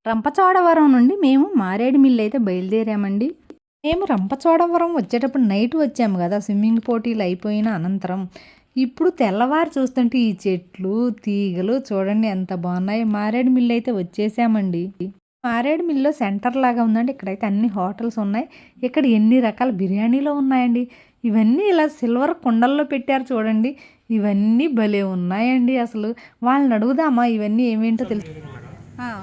రంపచోడవరం నుండి మేము మారేడుమిల్లి అయితే బయలుదేరామండి. మేము రంపచోడవరం వచ్చేటప్పుడు నైట్ వచ్చాము కదా, స్విమ్మింగ్ పోటీలు అయిపోయిన అనంతరం. ఇప్పుడు తెల్లవారు చూస్తుంటే ఈ చెట్లు తీగలు చూడండి ఎంత బాగున్నాయి. మారేడుమిల్లి అయితే వచ్చేసామండి. మారేడుమిల్లిలో సెంటర్ లాగా ఉందండి. ఇక్కడైతే అన్ని హోటల్స్ ఉన్నాయి. ఇక్కడ ఎన్ని రకాల బిర్యానీలు ఉన్నాయండి. ఇవన్నీ ఇలా సిల్వర్ కుండల్లో పెట్టారు చూడండి. ఇవన్నీ భలే ఉన్నాయండి. అసలు వాళ్ళని అడుగుదామా ఇవన్నీ ఏమేంటో తెలుసు.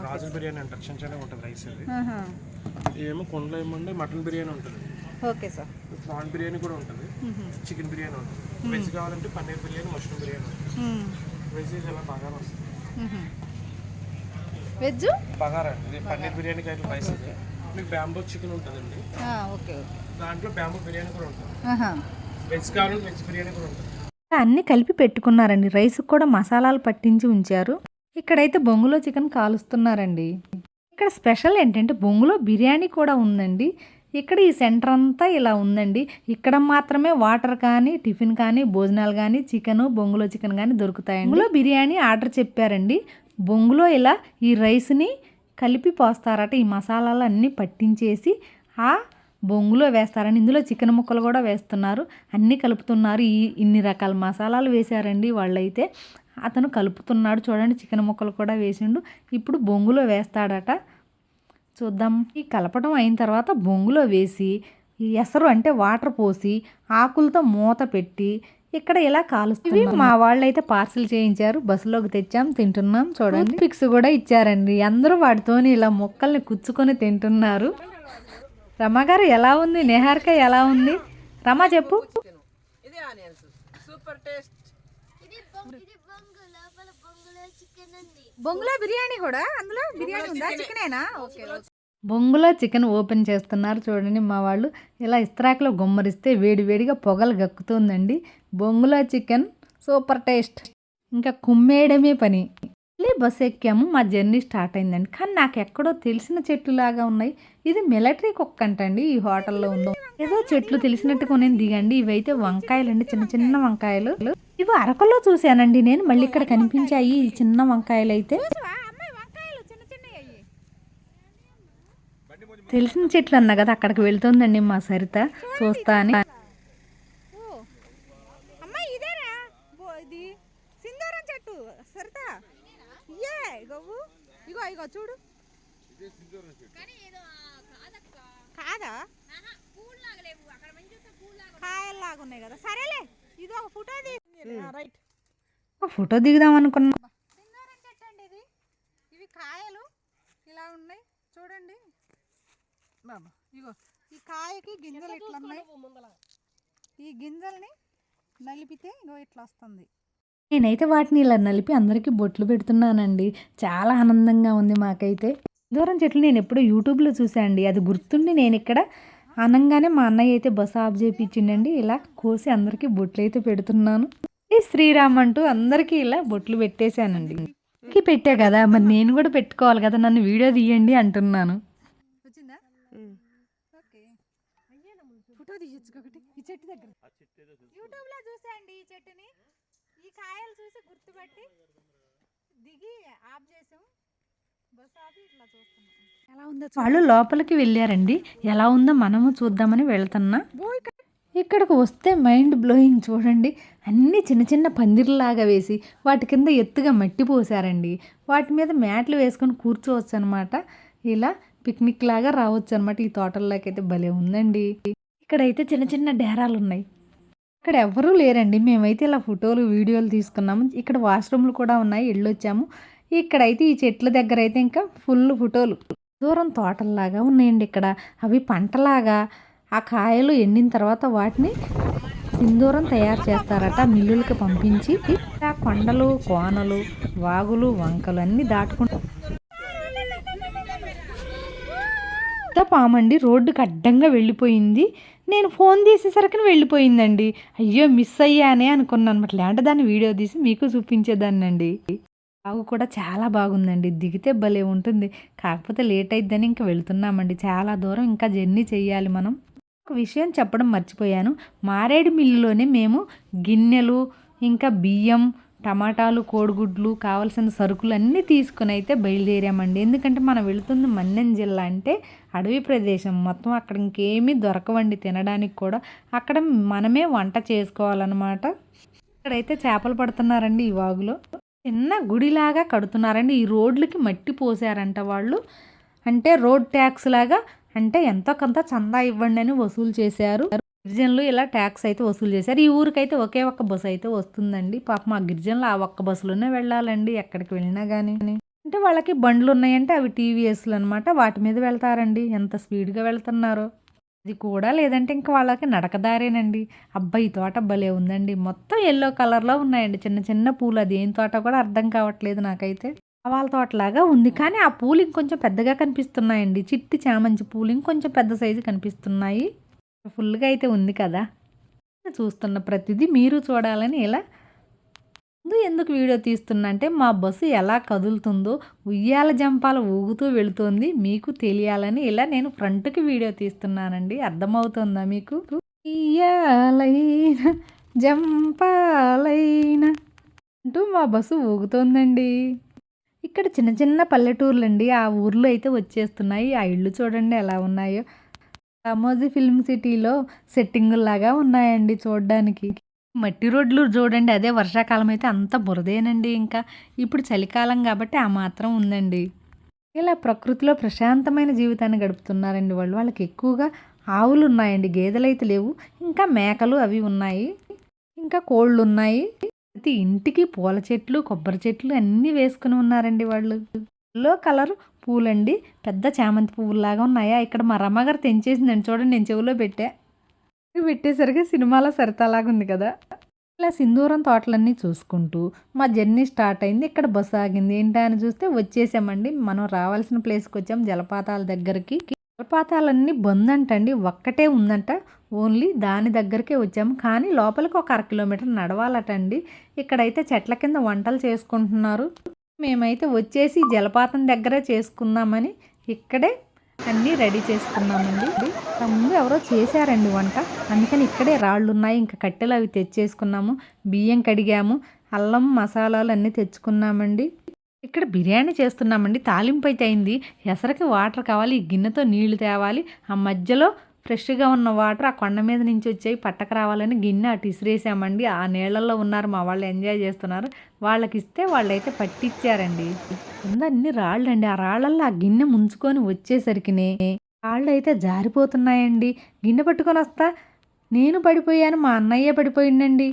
రాజుల బిర్యానీ అంటారు, చిన్న చిన్నగా ఉంటుంది రైస్. ఇది ఏమో కొండలో ఏమంటే మటన్ బిర్యానీ ఉంటుంది. Okay sir. ప్రాన్ బిర్యానీ కూడా ఉంటుంది, చికెన్ బిర్యానీ ఉంటుంది. వెజ్ కావాలంటే పన్నీర్ బిర్యానీ, మష్రూమ్ బిర్యానీ ఉంటుంది. వెజ్ ఇలా బగారా వస్తుంది. వెజ్ బగారా ఇది పన్నీర్ బిర్యానీకి అయితే రైస్. మీకు బ్యాంబూ చికెన్ ఉంటుందండి. Okay okay. దాంట్లో బ్యాంబూ బిర్యానీ కూడా ఉంటుంది. వెజ్ కావాలంటే వెజ్ బిర్యానీ కూడా ఉంటుంది. అన్నీ కలిపి పెట్టుకున్నారండి. రైస్ కూడా మసాలాలు పట్టించి ఉంచారు. ఇక్కడైతే బొంగులో చికెన్ కాలుస్తున్నారండి. ఇక్కడ స్పెషల్ ఏంటంటే బొంగులో బిర్యానీ కూడా ఉందండి. ఇక్కడ ఈ సెంటర్ అంతా ఇలా ఉందండి. ఇక్కడ మాత్రమే వాటర్ కానీ, టిఫిన్ కానీ, భోజనాలు కానీ, చికెను బొంగులో చికెన్ కానీ దొరుకుతాయండి. బొంగులో బిర్యానీ ఆర్డర్ చెప్పారండి. బొంగులో ఇలా ఈ రైస్ని కలిపి పోస్తారట. ఈ మసాలాలు అన్నీ పట్టించేసి ఆ బొంగులో వేస్తారని. ఇందులో చికెన్ ముక్కలు కూడా వేస్తున్నారు. అన్నీ కలుపుతున్నారు. ఇన్ని రకాల మసాలాలు వేశారండి వాళ్ళైతే. అతను కలుపుతున్నాడు చూడండి. చికెన్ ముక్కలు కూడా వేసిండు. ఇప్పుడు బొంగులో వేస్తాడట. చూద్దాం. ఈ కలపడం అయిన తర్వాత బొంగులో వేసి ఈ ఎసరు అంటే వాటర్ పోసి ఆకులతో మూత పెట్టి ఇక్కడ ఇలా కాలుస్తుంది. మా వాళ్ళు అయితే పార్సిల్ చేయించారు. బస్సులోకి తెచ్చాం, తింటున్నాం. చూడండి పిక్స్ కూడా ఇచ్చారండి. అందరూ వాటితోని ఇలా ముక్కల్ని కుచ్చుకొని తింటున్నారు. రమగారు ఎలా ఉంది? నిహారిక ఎలా ఉంది? రమ చెప్పు. బొంగులో బిర్యానీ కూడా, అందులో బిర్యానీ ఉందా? చికెనేనా? ఓకే. బొంగులో చికెన్ ఓపెన్ చేస్తున్నారు చూడండి మా వాళ్ళు. ఇలా ఇస్త్రాకులో గుమ్మరిస్తే వేడివేడిగా పొగలు గక్కుతుందండి. బొంగులో చికెన్ సూపర్ టేస్ట్. ఇంకా కుమ్మేయడమే పని. మళ్ళీ బస్సు ఎక్కాము. మా జర్నీ స్టార్ట్ అయిందండి. కానీ నాకు ఎక్కడో తెలిసిన చెట్లు లాగా ఉన్నాయి. ఇది మిలిటరీ కుక్క అంటండి. ఈ హోటల్లో ఉందో ఏదో చెట్లు తెలిసినట్టుగా నేను దిగండి. ఇవైతే వంకాయలు అండి, చిన్న చిన్న వంకాయలు. ఇవి అరకులో చూశానండి నేను. మళ్ళీ ఇక్కడ కనిపించాయి ఈ చిన్న వంకాయలు అయితే. తెలిసిన చెట్లు అన్నా కదా, అక్కడికి వెళ్తుందండి మా సరిత. చూస్తా అని. చూడు కాదా, కాయల్లాగా ఉన్నాయి కదా. సరేలే, ఇది ఒక ఫోటో రైట్. ఒక ఫోటో దిగుదాం అనుకున్నా. సింగారం చెట్టు అండి ఇది. ఇవి కాయలు ఇలా ఉన్నాయి చూడండి బాబా. ఇగో ఈ కాయకి గింజలు ఇట్లా ఉన్నాయి. ఈ గింజల్ని నలిపితే ఇగో ఇట్లా వస్తుంది. నేనైతే వాటిని ఇలా నలిపి అందరికీ బొట్లు పెడుతున్నానండి. చాలా ఆనందంగా ఉంది మాకైతే. దూరం చెట్లు నేను ఎప్పుడో యూట్యూబ్లో చూసానండి. అది గుర్తుండి నేను ఇక్కడ అనగానే మా అన్నయ్య అయితే బస్సు ఆఫ్ చేయించిండండి. ఇలా కోసి అందరికీ బొట్లు అయితే పెడుతున్నాను. ఈ శ్రీరామ్ అంటూ అందరికీ ఇలా బొట్లు పెట్టేశానండి. పెట్టా కదా, మరి నేను కూడా పెట్టుకోవాలి కదా, నన్ను వీడియో తీయండి అంటున్నాను. ఫోటో తీయచ్చు ఒకటి ఈ చెట్టు దగ్గర. యూట్యూబ్లో చూసాండి ఈ చెట్టుని. ఈ కాయలు చూసి గుర్తుపట్టి దిగి ఆఫ్ చేసాం. బస్ ఆపి ఇట్లా చూస్తున్నాం. ఎలా ఉందో వాళ్ళు లోపలికి వెళ్ళారండి. ఎలా ఉందో మనము చూద్దామని వెళ్తున్నా. ఇక్కడికి వస్తే మైండ్ బ్లోయింగ్ చూడండి. అన్నీ చిన్న చిన్న పందిర్లాగా వేసి వాటి కింద ఎత్తుగా మట్టి పోసారండి. వాటి మీద మ్యాట్లు వేసుకొని కూర్చోవచ్చు అనమాట. ఇలా పిక్నిక్ లాగా రావచ్చు అనమాట. ఈ తోటల్లోకి అయితే భలే ఉందండి. ఇక్కడైతే చిన్న చిన్న డేరాలు ఉన్నాయి. ఇక్కడ ఎవ్వరూ లేరండి. మేమైతే ఇలా ఫోటోలు వీడియోలు తీసుకున్నాము. ఇక్కడ వాష్రూమ్లు కూడా ఉన్నాయి. వెళ్ళొచ్చాము. ఇక్కడైతే ఈ చెట్ల దగ్గర అయితే ఇంకా ఫుల్ ఫోటోలు. దూరం తోటల్లాగా ఉన్నాయండి ఇక్కడ. అవి పంటలాగా ఆ కాయలు ఎండిన తర్వాత వాటిని సింధూరం తయారు చేస్తారట. మిల్లులకి పంపించి ఆ కొండలు, కోనలు, వాగులు, వంకలు అన్నీ దాటుకుంటూ పామండి రోడ్డుకి అడ్డంగా వెళ్ళిపోయింది. నేను ఫోన్ తీసేసరికి వెళ్ళిపోయిందండి. అయ్యో మిస్ అయ్యానే అనుకున్నాను అనమాట. లేదంటే దాన్ని వీడియో తీసి మీకు చూపించేదాన్నండి. వాగు కూడా చాలా బాగుందండి. దిగితే భలే ఉంటుంది. కాకపోతే లేట్ అయిద్దని ఇంకా వెళ్తున్నామండి. చాలా దూరం ఇంకా జర్నీ చేయాలి మనం. ఒక విషయం చెప్పడం మర్చిపోయాను. మారేడుమిల్లిలోనే మేము గిన్నెలు, ఇంకా బియ్యం, టమాటాలు, కోడిగుడ్లు, కావాల్సిన సరుకులు అన్నీ తీసుకుని అయితే బయలుదేరామండి. ఎందుకంటే మనం వెళుతుంది మన్యం జిల్లా అంటే అడవి ప్రదేశం మొత్తం. అక్కడ ఇంకేమీ దొరకవండి తినడానికి కూడా. అక్కడ మనమే వంట చేసుకోవాలన్నమాట. ఇక్కడైతే చేపలు పడుతున్నారండి ఈ వాగులో. చిన్న గుడిలాగా కడుతున్నారండి. ఈ రోడ్లకి మట్టి పోసారంట వాళ్ళు. అంటే రోడ్ ట్యాక్స్ లాగా, అంటే ఎంతో కొంత చందా ఇవ్వండి అని వసూలు చేశారు. గిరిజనులు ఇలా ట్యాక్స్ అయితే వసూలు చేశారు. ఈ ఊరికైతే ఒకే ఒక్క బస్సు అయితే వస్తుందండి. పాపం ఆ గిరిజనులు ఆ ఒక్క బస్సులోనే వెళ్ళాలండి ఎక్కడికి వెళ్ళినా కానీ. అంటే వాళ్ళకి బండ్లు ఉన్నాయంటే అవి టీవీఎస్లు అనమాట. వాటి మీద వెళ్తారండి. ఎంత స్పీడ్గా వెళ్తున్నారో. అది కూడా లేదంటే ఇంకా వాళ్ళకి నడకదారేనండి. అబ్బాయి తోట భలే ఉందండి. మొత్తం ఎల్లో కలర్లో ఉన్నాయండి చిన్న చిన్న పూలు. అది ఏం తోట కూడా అర్థం కావట్లేదు నాకైతే. వాళ్ళ తోటలాగా ఉంది కానీ ఆ పూలు ఇంకొంచెం పెద్దగా కనిపిస్తున్నాయండి. చిట్టి చామంతి పూలు ఇంకొంచెం పెద్ద సైజు కనిపిస్తున్నాయి. ఫుల్గా అయితే ఉంది కదా. చూస్తున్న ప్రతిదీ మీరు చూడాలని ఇలా ఎందుకు వీడియో తీస్తున్నా అంటే మా బస్సు ఎలా కదులుతుందో, ఉయ్యాల జంపాల ఊగుతూ వెళుతుంది మీకు తెలియాలని ఇలా నేను ఫ్రంట్కి వీడియో తీస్తున్నానండి. అర్థమవుతుందా మీకు? ఉయ్యాలైన జంపాలైన అంటూ మా బస్సు ఊగుతోందండి. ఇక్కడ చిన్న చిన్న పల్లెటూర్లండి. ఆ ఊర్లో అయితే వచ్చేస్తున్నాయి. ఆ ఇళ్ళు చూడండి ఎలా ఉన్నాయో. రామోజీ ఫిల్మ్ సిటీలో సెట్టింగుల్లాగా ఉన్నాయండి చూడడానికి. మట్టి రోడ్లు చూడండి. అదే వర్షాకాలం అయితే అంత బురదేనండి. ఇంకా ఇప్పుడు చలికాలం కాబట్టి ఆ మాత్రం ఉందండి. ఇలా ప్రకృతిలో ప్రశాంతమైన జీవితాన్ని గడుపుతున్నారండి వాళ్ళు. వాళ్ళకి ఎక్కువగా ఆవులు ఉన్నాయండి, గేదెలు అయితే లేవు. ఇంకా మేకలు అవి ఉన్నాయి, ఇంకా కోళ్ళు ఉన్నాయి. ప్రతి ఇంటికి పూల చెట్లు, కొబ్బరి చెట్లు అన్నీ వేసుకుని ఉన్నారండి వాళ్ళు. ఎల్లో కలర్ పూలండి, పెద్ద చామంతి పువ్వులాగా ఉన్నాయా. ఇక్కడ మా రమ్మగారు తెంచేసిందండి చూడండి. నేను చెవిలో పెట్టేసరికి సినిమాలో సరితలాగా ఉంది కదా. ఇలా సింధూరం తోటలన్నీ చూసుకుంటూ మా జర్నీ స్టార్ట్ అయింది. ఇక్కడ బస్సు ఆగింది. ఏంటా అని చూస్తే వచ్చేసామండి. మనం రావాల్సిన ప్లేస్కి వచ్చాం, జలపాతాల దగ్గరికి. జలపాతాలన్నీ బంద్ అంటండి, ఒక్కటే ఉందంట. ఓన్లీ దాని దగ్గరికే వచ్చాము. కానీ లోపలికి ఒక 1/2 కిలోమీటర్ నడవాలటండి. ఇక్కడైతే చెట్ల కింద వంటలు చేసుకుంటున్నారు. మేమైతే వచ్చేసి జలపాతం దగ్గరే చేసుకుందామని ఇక్కడే అన్నీ రెడీ చేసుకున్నామండి. ముందు ఎవరో చేశారండి వంట, అందుకని ఇక్కడే రాళ్ళు ఉన్నాయి. ఇంకా కట్టెలు అవి తెచ్చేసుకున్నాము. బియ్యం కడిగాము, అల్లం మసాలాలు అన్నీ తెచ్చుకున్నామండి. ఇక్కడ బిర్యానీ చేస్తున్నామండి. తాలింపు అయితే అయింది. ఎసరికి వాటర్ కావాలి, ఈ గిన్నెతో నీళ్లు తేవాలి. ఆ మధ్యలో ఫ్రెష్గా ఉన్న వాటర్ ఆ కొండ మీద నుంచి వచ్చాయి, పట్టక రావాలని గిన్నె అటు ఇసిరేసామండి. ఆ నీళ్ళల్లో ఉన్నారు మా వాళ్ళు, ఎంజాయ్ చేస్తున్నారు. వాళ్ళకి ఇస్తే వాళ్ళైతే పట్టించారండి. కింద అన్ని రాళ్ళండి. ఆ రాళ్ళల్లో ఆ గిన్నె ముంచుకొని వచ్చేసరికినే రాళ్ళు అయితే జారిపోతున్నాయండి. గిన్నె పట్టుకొని వస్తా నేను పడిపోయాను, మా అన్నయ్య పడిపోయిందండి.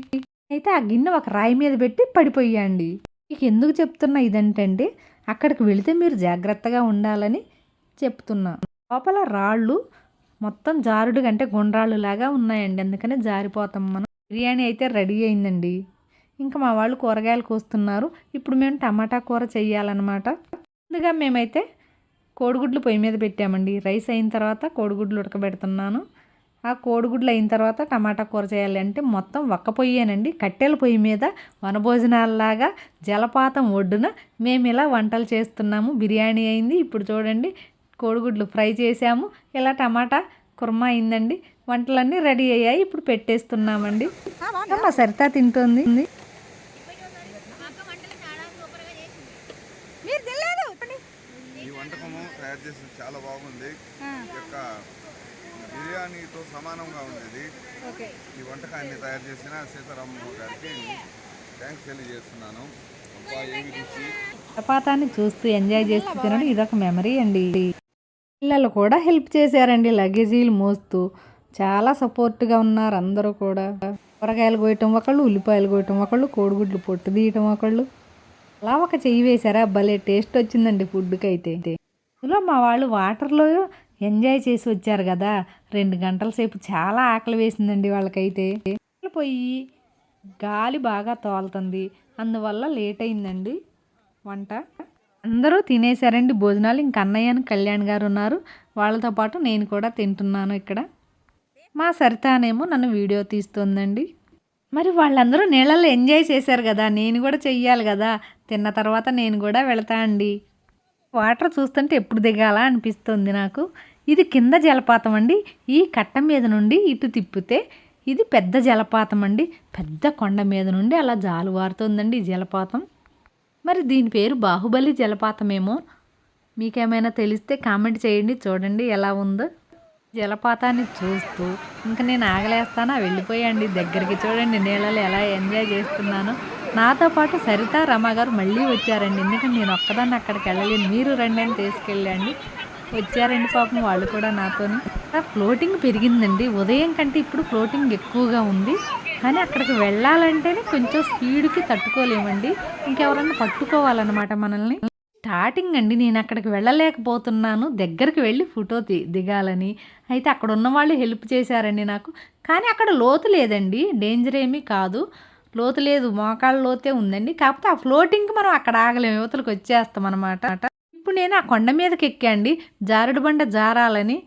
అయితే ఆ గిన్నె ఒక రాయి మీద పెట్టి పడిపోయాండి. ఇక ఎందుకు చెప్తున్నా ఇదంటే అక్కడికి వెళితే మీరు జాగ్రత్తగా ఉండాలని చెప్తున్నా. లోపల రాళ్ళు మొత్తం జారుడుగా అంటే గుండ్రాళ్ళు లాగా ఉన్నాయండి. అందుకనే జారిపోతాం మనం. బిర్యానీ అయితే రెడీ అయిందండి. ఇంకా మా వాళ్ళు కూరగాయలు కోస్తున్నారు. ఇప్పుడు మేము టమాటా కూర చెయ్యాలన్నమాట. ముందుగా మేమైతే కోడిగుడ్లు పొయ్యి మీద పెట్టామండి. రైస్ అయిన తర్వాత కోడిగుడ్లు ఉడకబెడుతున్నాను. ఆ కోడిగుడ్లు అయిన తర్వాత టమాటా కూర చేయాలి అంటే మొత్తం ఒక్క పొయ్యేనండి. కట్టెల పొయ్యి మీద వనభోజనాలలాగా జలపాతం ఒడ్డున మేము ఇలా వంటలు చేస్తున్నాము. బిర్యానీ అయింది. ఇప్పుడు చూడండి కోడిగుడ్లు ఫ్రై చేసాము. ఇలా టమాటా కుర్మా అయిందండి. వంటలన్నీ రెడీ అయ్యాయి. ఇప్పుడు పెట్టేస్తున్నామండి. మా సరిత తింటుంది. ఈ వంటకము తయారు చేసి చాలా బాగుంది. ఈ యొక్క బిర్యానీతో సమానంగా ఉంది. ఈ వంటకాన్ని తయారు చేసిన సీతారామ గారికి థ్యాంక్స్ తెలియజేస్తున్నాను. ఏమి రుచి. జలపాతాన్ని చూస్తూ ఎంజాయ్ చేస్తూ తినడం ఇదొక మెమరీ అండి. పిల్లలు కూడా హెల్ప్ చేశారండి, లగేజీలు మోస్తూ. చాలా సపోర్ట్గా ఉన్నారు అందరూ కూడా. కూరగాయలు కోయటం ఒకళ్ళు, ఉల్లిపాయలు కోయటం ఒకళ్ళు, కోడిగుడ్లు పొట్టు తీయటం ఒకళ్ళు. అలా ఒక చెయ్యి వేశారా, భలే టేస్ట్ వచ్చిందండి ఫుడ్కి అయితే. అందులో మా వాళ్ళు వాటర్లో ఎంజాయ్ చేసి వచ్చారు కదా, 2 గంటల సేపు చాలా ఆకలి వేసిందండి వాళ్ళకైతే. పోయి గాలి బాగా తోలుతుంది, అందువల్ల లేట్ అయిందండి వంట. అందరూ తినేశారండి భోజనాలు. ఇంక అన్నయ్య కళ్యాణ్ గారు ఉన్నారు, వాళ్ళతో పాటు నేను కూడా తింటున్నాను ఇక్కడ. మా సరితానేమో నన్ను వీడియో తీస్తుందండి. మరి వాళ్ళందరూ నీళ్ళల్లో ఎంజాయ్ చేశారు కదా, నేను కూడా చెయ్యాలి కదా. తిన్న తర్వాత నేను కూడా వెళతా అండి. వాటర్ చూస్తుంటే ఎప్పుడు దిగాలా అనిపిస్తుంది నాకు. ఇది కింద జలపాతం అండి. ఈ కట్ట మీద నుండి ఇటు తిప్పితే ఇది పెద్ద జలపాతం అండి. పెద్ద కొండ మీద నుండి అలా జాలువారుతుందండి ఈ జలపాతం. మరి దీని పేరు బాహుబలి జలపాతమేమో. మీకేమైనా తెలిస్తే కామెంట్ చేయండి. చూడండి ఎలా ఉందో జలపాతాన్ని చూస్తూ ఇంకా నేను ఆగలేస్తానా వెళ్ళిపోయాండి దగ్గరికి. చూడండి నీళ్ళలో ఎలా ఎంజాయ్ చేస్తున్నానో. నాతో పాటు సరిత రమ గారు మళ్ళీ వచ్చారండి. ఎందుకంటే నేను ఒక్కదాన్ని అక్కడికి వెళ్ళలేను, మీరు రండి అని తీసుకెళ్ళండి. వచ్చారండి పాపం వాళ్ళు కూడా నాతోని. ఫ్లోటింగ్ పెరిగిందండి. ఉదయం కంటే ఇప్పుడు ఫ్లోటింగ్ ఎక్కువగా ఉంది. కానీ అక్కడికి వెళ్ళాలంటేనే కొంచెం స్పీడ్కి తట్టుకోలేమండి. ఇంకెవరన్నా పట్టుకోవాలన్నమాట మనల్ని. స్టార్టింగ్ అండి నేను అక్కడికి వెళ్ళలేకపోతున్నాను. దగ్గరికి వెళ్ళి ఫోటో దిగాలని అయితే అక్కడ ఉన్న వాళ్ళు హెల్ప్ చేశారండి నాకు. కానీ అక్కడ లోతు లేదండి, డేంజర్ ఏమీ కాదు, లోతు లేదు, మోకాళ్ళ లోతే ఉందండి. కాకపోతే ఆ ఫ్లోటింగ్కి మనం అక్కడ ఆగలేము, యువతలకు వచ్చేస్తాం అనమాట. ఇప్పుడు నేను ఆ కొండ మీదకి ఎక్కండి జారుడు బండ జారాలని.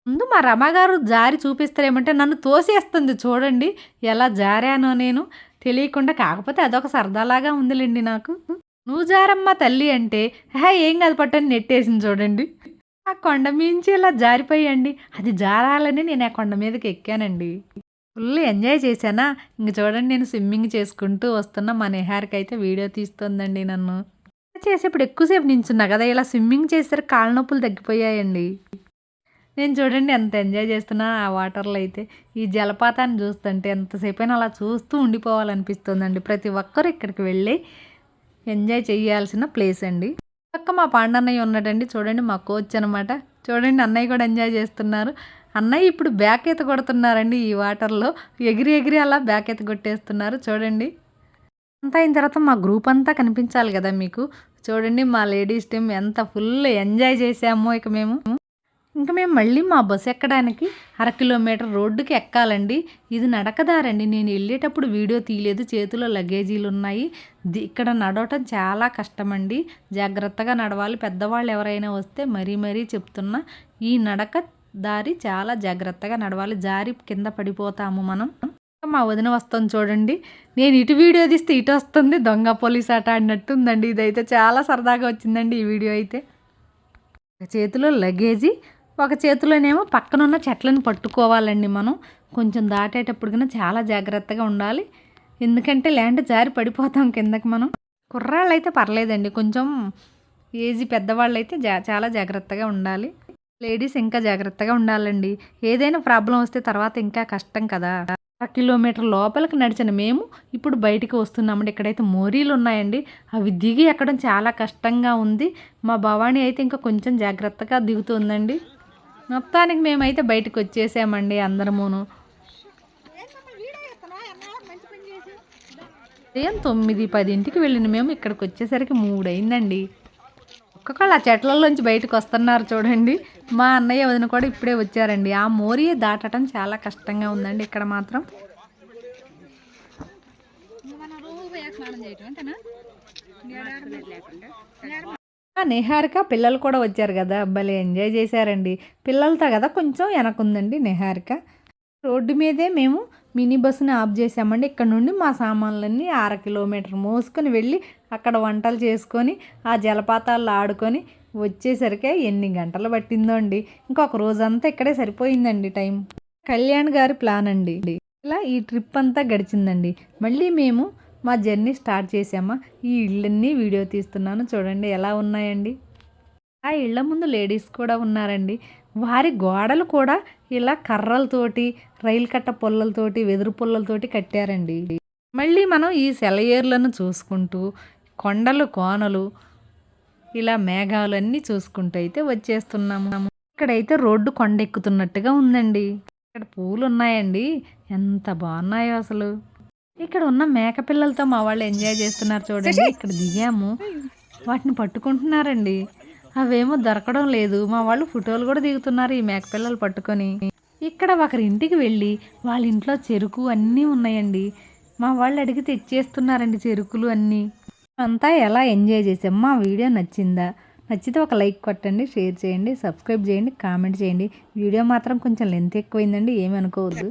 ముందు మా రమగారు జారి చూపిస్తారేమంటే నన్ను తోసేస్తుంది. చూడండి ఎలా జారానో నేను తెలియకుండా. కాకపోతే అదొక సరదాలాగా ఉందిలేండి నాకు. నువ్వు జారమ్మ తల్లి అంటే ఏం కాదు పట్టని నెట్టేసింది చూడండి. ఆ కొండ మించి ఇలా జారిపోయండి. అది జారాలని నేను ఆ కొండ మీదకి ఎక్కానండి. ఫుల్ ఎంజాయ్ చేశానా. ఇంక చూడండి నేను స్విమ్మింగ్ చేసుకుంటూ వస్తున్నా. మా నిహారిక అయితే వీడియో తీస్తుందండి నన్ను. చేసేప్పుడు ఎక్కువసేపు నించున్నా కదా, ఇలా స్విమ్మింగ్ చేసేసరికి కాళ్ళ నొప్పులు తగ్గిపోయాయండి. నేను చూడండి ఎంత ఎంజాయ్ చేస్తున్నా ఆ వాటర్లో అయితే. ఈ జలపాతాన్ని చూస్తుంటే ఎంతసేపు అయినా అలా చూస్తూ ఉండిపోవాలనిపిస్తుందండి. ప్రతి ఒక్కరు ఇక్కడికి వెళ్ళి ఎంజాయ్ చేయాల్సిన ప్లేస్ అండి. పక్క మా పాండన్నయ్య ఉన్నాడండి. చూడండి మా కోచ్ అనమాట. చూడండి అన్నయ్య కూడా ఎంజాయ్ చేస్తున్నారు. అన్నయ్య ఇప్పుడు బ్యాక్ ఈత కొడుతున్నారండి ఈ వాటర్లో. ఎగిరి ఎగిరి అలా బ్యాక్ ఈత కొట్టేస్తున్నారు చూడండి. అంతా అయిన తర్వాత మా గ్రూప్ అంతా కనిపించాలి కదా మీకు. చూడండి మా లేడీస్ టీమ్ ఎంత ఫుల్ ఎంజాయ్ చేసామో. ఇంకా మేము మళ్ళీ మా బస్సు ఎక్కడానికి 1/2 కిలోమీటర్ రోడ్డుకి ఎక్కాలండి. ఇది నడకదారండి. నేను వెళ్ళేటప్పుడు వీడియో తీయలేదు, చేతిలో లగేజీలు ఉన్నాయి. ఇక్కడ నడవటం చాలా కష్టమండి, జాగ్రత్తగా నడవాలి. పెద్దవాళ్ళు ఎవరైనా వస్తే మరీ చెప్తున్నా, ఈ నడక దారి చాలా జాగ్రత్తగా నడవాలి, జారి కింద పడిపోతాము మనం. మా వదిన వస్తుంది చూడండి. నేను ఇటు వీడియో తీస్తే ఇటు వస్తుంది. దొంగ పోలీస్ ఆట ఆడినట్టుందండి. ఇదైతే చాలా సరదాగా వచ్చిందండి ఈ వీడియో అయితే. ఒక చేతిలో లగేజీ, ఒక చేతిలోనేమో పక్కనున్న చెట్లను పట్టుకోవాలండి మనం. కొంచెం దాటేటప్పుడు కన్నా చాలా జాగ్రత్తగా ఉండాలి, ఎందుకంటే ల్యాండ్ జారి పడిపోతాం కిందకి మనం. కుర్రాళ్ళు అయితే పర్లేదండి, కొంచెం ఏజీ పెద్దవాళ్ళు అయితే చాలా జాగ్రత్తగా ఉండాలి. లేడీస్ ఇంకా జాగ్రత్తగా ఉండాలండి. ఏదైనా ప్రాబ్లం వస్తే తర్వాత ఇంకా కష్టం కదా. 1 కిలోమీటర్ లోపలికి నడిచిన మేము ఇప్పుడు బయటికి వస్తున్నామండి. ఇక్కడైతే మోరీలు ఉన్నాయండి, అవి దిగి ఎక్కడం చాలా కష్టంగా ఉంది. మా భవానీ అయితే ఇంకా కొంచెం జాగ్రత్తగా దిగుతుందండి. మొత్తానికి మేమైతే బయటకు వచ్చేసామండి అందరమును. ఉదయం 9-10 వెళ్ళిన మేము ఇక్కడికి వచ్చేసరికి 3 అయిందండి. ఒక్కొక్కళ్ళు ఆ చెట్లలోంచి బయటకు వస్తున్నారు చూడండి. మా అన్నయ్య వదిన కూడా ఇప్పుడే వచ్చారండి. ఆ మోరియే దాటడం చాలా కష్టంగా ఉందండి ఇక్కడ మాత్రం. నిహారిక పిల్లలు కూడా వచ్చారు కదా, భలే ఎంజాయ్ చేశారండి. పిల్లలతో కదా కొంచెం వెనకుందండి నిహారిక. రోడ్డు మీదే మేము మినీ బస్సుని ఆఫ్ చేసామండి. ఇక్కడ నుండి మా సామాన్లన్నీ 1/2 కిలోమీటర్ మోసుకొని వెళ్ళి అక్కడ వంటలు చేసుకొని ఆ జలపాతాల్లో ఆడుకొని వచ్చేసరికి ఎన్ని గంటలు పట్టిందో అండి. ఇంకొక రోజంతా ఇక్కడే సరిపోయిందండి టైం. కళ్యాణ్ గారి ప్లాన్ అండి. ఇలా ఈ ట్రిప్ అంతా గడిచిందండి. మళ్ళీ మేము మా జర్నీ స్టార్ట్ చేసామా. ఈ ఇళ్ళన్నీ వీడియో తీస్తున్నాను చూడండి ఎలా ఉన్నాయండి. ఆ ఇళ్ళ ముందు లేడీస్ కూడా ఉన్నారండి. వారి గోడలు కూడా ఇలా కర్రలతోటి, రైలు కట్ట పుల్లలతోటి, వెదురు పుల్లలతోటి కట్టారండి. మళ్ళీ మనం ఈ సెలయేర్లను చూసుకుంటూ కొండలు కోనలు ఇలా మేఘాలన్నీ చూసుకుంటూ అయితే వచ్చేస్తున్నాము. ఇక్కడైతే రోడ్డు కొండ ఎక్కుతున్నట్టుగా ఉందండి. ఇక్కడ పూలు ఉన్నాయండి, ఎంత బాగున్నాయో అసలు. ఇక్కడ ఉన్న మేక పిల్లలతో మా వాళ్ళు ఎంజాయ్ చేస్తున్నారు చూడండి. ఇక్కడ దిగాము, వాటిని పట్టుకుంటున్నారండి. అవేమో దొరకడం లేదు. మా వాళ్ళు ఫోటోలు కూడా దిగుతున్నారు ఈ మేక పిల్లలు పట్టుకొని. ఇక్కడ ఒకరి ఇంటికి వెళ్ళి వాళ్ళ ఇంట్లో చెరుకు అన్నీ ఉన్నాయండి. మా వాళ్ళు అడిగి తెచ్చేస్తున్నారండి చెరుకులు అన్నీ. అంతా ఎలా ఎంజాయ్ చేసాం. మా వీడియో నచ్చిందా? నచ్చితే ఒక లైక్ కొట్టండి, షేర్ చేయండి, సబ్స్క్రైబ్ చేయండి, కామెంట్ చేయండి. వీడియో మాత్రం కొంచెం లెంత్ ఎక్కువైందండి, ఏమీ అనుకోవద్దు.